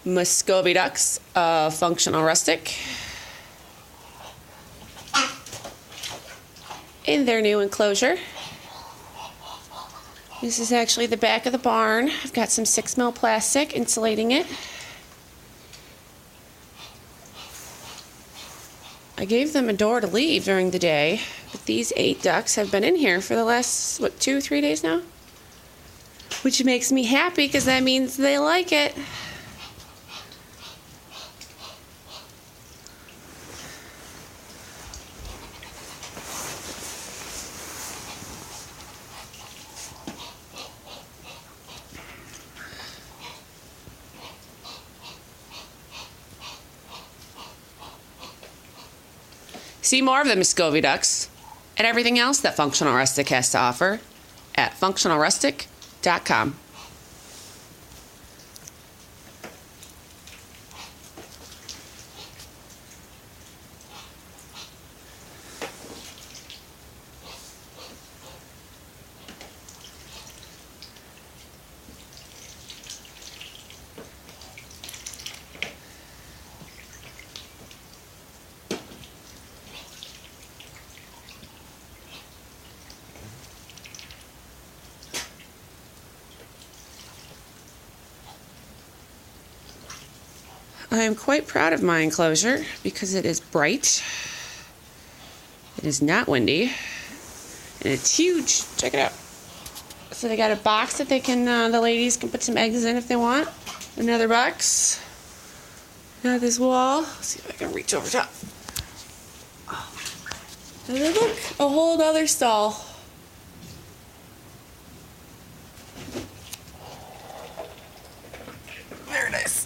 Muscovy ducks of Functional Rustic in their new enclosure. This is actually the back of the barn. I've got some 6mm plastic insulating it. I gave them a door to leave during the day, but these 8 ducks have been in here for the last, 2-3 days now? Which makes me happy because that means they like it. See more of the Muscovy ducks and everything else that Functional Rustic has to offer at functionalrustic.com. I am quite proud of my enclosure because it is bright, it is not windy, and it's huge. Check it out. So they got a box that they can, the ladies can put some eggs in if they want. Another box. Got this wall. Let's see if I can reach over top. And then look, a whole other stall. Very nice.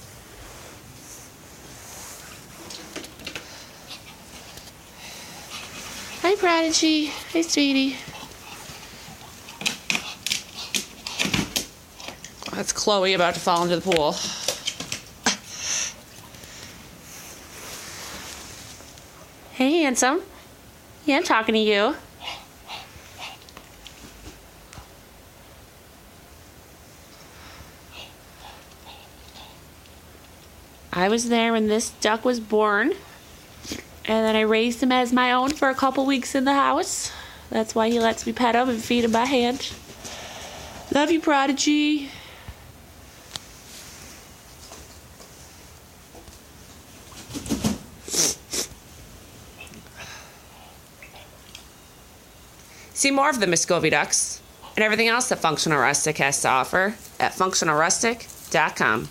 Hi, Prodigy. Hi, sweetie. That's Chloe about to fall into the pool. Hey, handsome. Yeah, I'm talking to you. I was there when this duck was born. And then I raised him as my own for a couple weeks in the house. That's why he lets me pet him and feed him by hand. Love you, Prodigy. See more of the Muscovy ducks and everything else that Functional Rustic has to offer at functionalrustic.com.